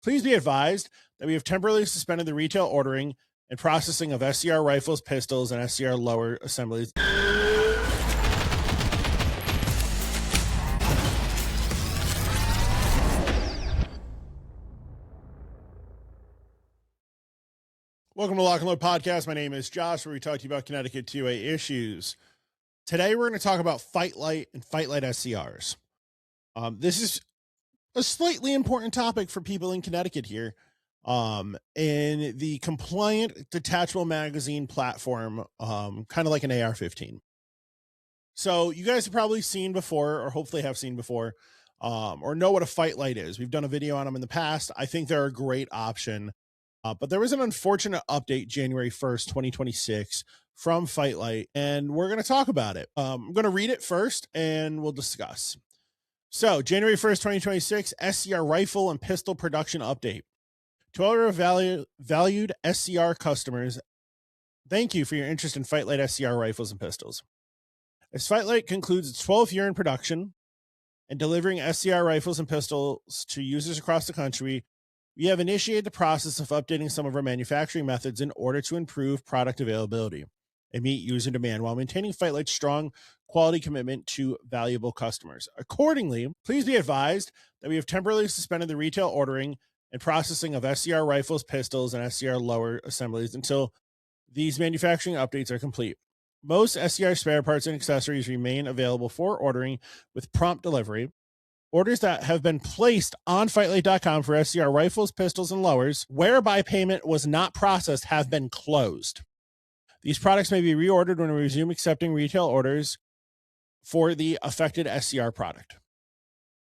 Please be advised that we have temporarily suspended the retail ordering and processing of SCR rifles, pistols, and SCR lower assemblies. Welcome to Lock and Load Podcast. My name is Josh, where we talk to you about Connecticut 2A issues. Today, we're going to talk about FightLite and FightLite SCRs. This is a slightly important topic for people in Connecticut here. In the compliant detachable magazine platform, kind of like an AR-15. So you guys have probably seen before, or hopefully have seen before, or know what a FightLite is. We've done a video on them in the past. I think they're a great option. But there was an unfortunate update January 1st, 2026 from FightLite, and we're going to talk about it. I'm going to read it first, and we'll discuss. So, January 1st, 2026, SCR rifle and pistol production update. To all our valued SCR customers, thank you for your interest in FightLite SCR rifles and pistols. As FightLite concludes its 12th year in production and delivering SCR rifles and pistols to users across the country, we have initiated the process of updating some of our manufacturing methods in order to improve product availability and meet user demand while maintaining FightLite's strong quality commitment to valuable customers. Accordingly, please be advised that we have temporarily suspended the retail ordering and processing of SCR rifles, pistols, and SCR lower assemblies until these manufacturing updates are complete. Most SCR spare parts and accessories remain available for ordering with prompt delivery. Orders that have been placed on FightLite.com for SCR rifles, pistols, and lowers, whereby payment was not processed, have been closed. These products may be reordered when we resume accepting retail orders for the affected SCR product.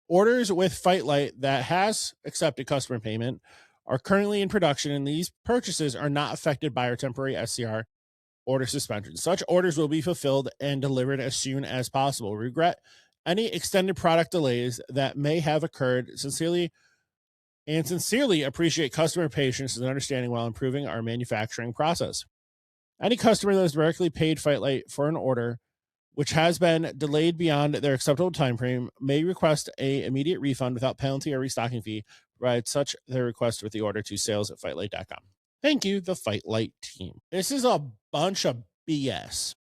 Orders with FightLite that has accepted customer payment are currently in production, and these purchases are not affected by our temporary SCR order suspension. Such orders will be fulfilled and delivered as soon as possible. Regret any extended product delays that may have occurred. Sincerely appreciate customer patience and understanding while improving our manufacturing process. Any customer that has directly paid FightLite for an order which has been delayed beyond their acceptable time frame may request an immediate refund without penalty or restocking fee, provide such their request with the order to sales@FightLite.com. Thank you, the FightLite team. This is a bunch of BS.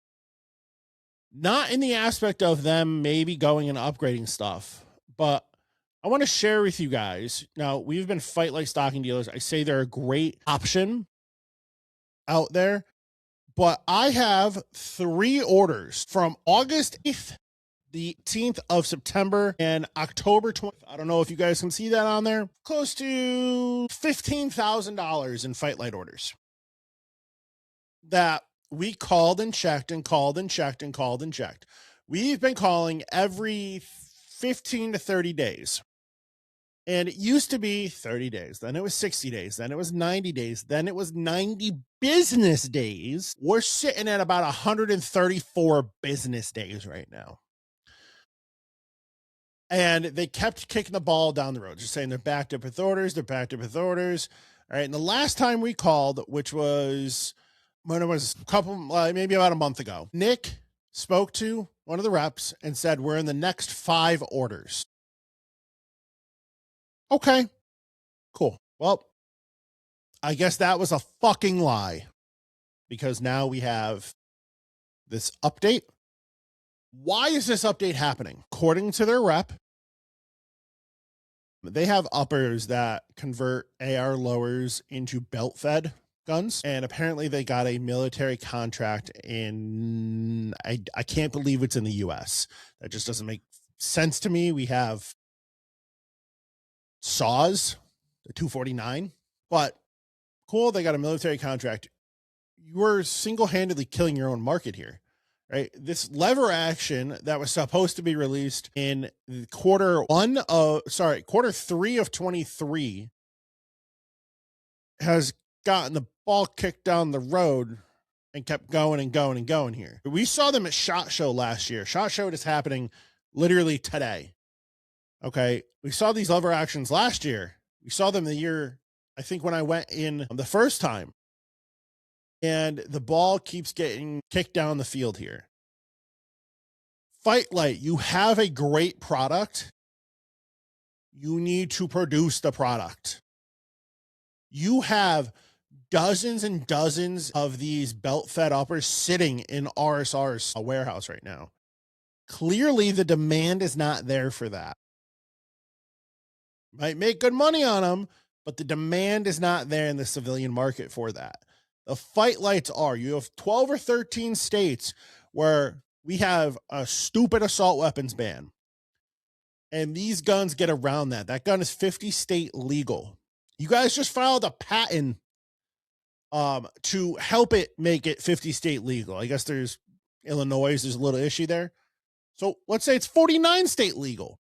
Not in the aspect of them maybe going and upgrading stuff, but I want to share with you guys. Now, we've been FightLite stocking dealers. I say they're a great option out there, but I have 3 orders from August 8th, the 18th of September, and October 20th. I don't know if you guys can see that on there. Close to $15,000 in FightLite orders that we called and checked and called and checked and called and checked. We've been calling every 15 to 30 days. And it used to be 30 days. Then it was 60 days. Then it was 90 days. Then it was 90 business days. We're sitting at about 134 business days right now. And they kept kicking the ball down the road, just saying they're backed up with orders. They're backed up with orders. All right. And the last time we called, which was when it was a couple, maybe about a month ago, Nick spoke to one of the reps and said, we're in the next 5 orders. Okay, cool. Well, I guess that was a fucking lie, because now we have this update. Why is this update happening? According to their rep, they have uppers that convert AR lowers into belt-fed guns, and apparently they got a military contract in, I can't believe it's in the US. That just doesn't make sense to me. We have saws, the 249, but cool, they got a military contract. You're single-handedly killing your own market here, right? This lever action that was supposed to be released in quarter 3 of 23 has gotten the ball kicked down the road and kept going and going and going here. We saw them at SHOT Show last year. SHOT Show is happening literally today. Okay. We saw these lever actions last year. We saw them the year, I think, when I went in the first time, and the ball keeps getting kicked down the field here. FightLite, you have a great product. You need to produce the product. You have dozens and dozens of these belt-fed uppers sitting in RSR's warehouse right now. Clearly, the demand is not there for that. Might make good money on them, but the demand is not there in the civilian market for that. The FightLites are. You have 12 or 13 states where we have a stupid assault weapons ban. And these guns get around that. That gun is 50 state legal. You guys just filed a patent to help it make it 50 state legal. I guess there's Illinois, there's a little issue there. So let's say it's 49 state legal.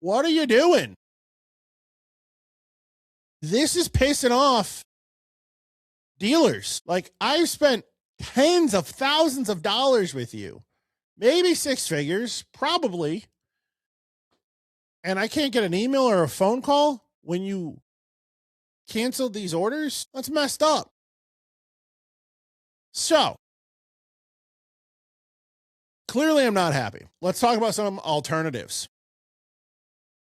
What are you doing? This is pissing off dealers. Like, I've spent tens of thousands of dollars with you, maybe six figures, probably. And I can't get an email or a phone call when you canceled these orders. That's messed up. So clearly I'm not happy. Let's talk about some alternatives.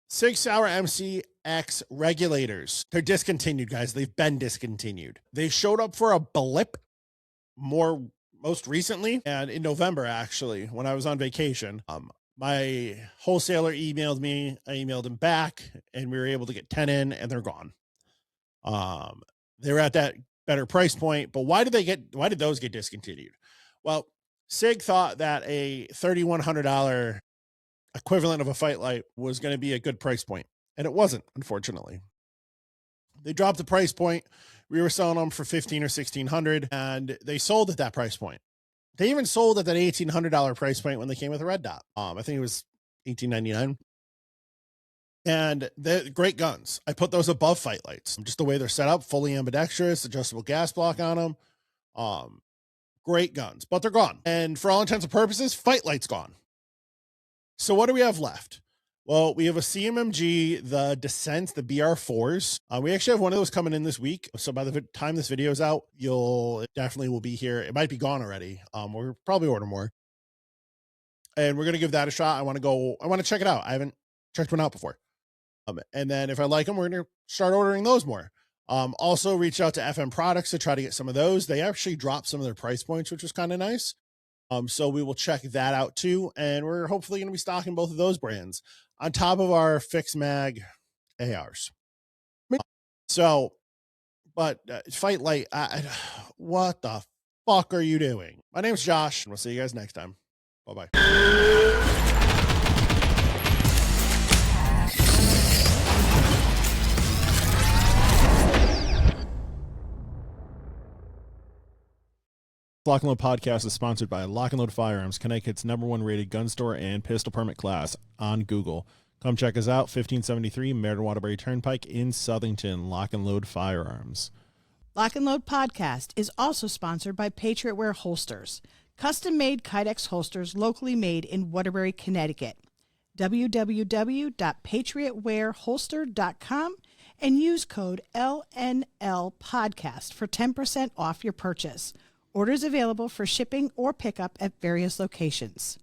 SIG MCX Regulators. They're discontinued, guys. They've been discontinued. They showed up for a blip most recently, and in November, actually, when I was on vacation. My wholesaler emailed me. I emailed him back, and we were able to get 10 in, and they're gone. They were at that better price point, but why did those get discontinued? Well, SIG thought that a $3,100 equivalent of a FightLite was going to be a good price point, and it wasn't, unfortunately. They dropped the price point. We were selling them for $1,500 or $1,600, and they sold at that price point. They even sold at that $1,800 price point when they came with a red dot. I think it was $1,899. And they're great guns. I put those above FightLites, just the way they're set up, fully ambidextrous, adjustable gas block on them. Great guns, but they're gone. And for all intents and purposes, FightLite's gone. So what do we have left? Well, we have a CMMG, the Descents, the BR4s. We actually have one of those coming in this week. So by the time this video is out, it definitely will be here. It might be gone already. We'll probably order more. And we're going to give that a shot. I want to check it out. I haven't checked one out before. And then if I like them, we're going to start ordering those more. Also reached out to FM Products to try to get some of those. They actually dropped some of their price points, which was kind of nice. So we will check that out too. And we're hopefully going to be stocking both of those brands on top of our fixed mag ARs. So, but FightLite, what the fuck are you doing? My name's Josh, and we'll see you guys next time. Bye-bye. Lock and Load Podcast is sponsored by Lock and Load Firearms, Connecticut's #1 rated gun store and pistol permit class on Google. Come check us out, 1573 Meriden Waterbury Turnpike in Southington. Lock and Load Firearms. Lock and Load Podcast is also sponsored by Patriot Wear Holsters, custom-made Kydex holsters locally made in Waterbury, Connecticut. www.patriotwearholster.com and use code LNL Podcast for 10% off your purchase. Orders available for shipping or pickup at various locations.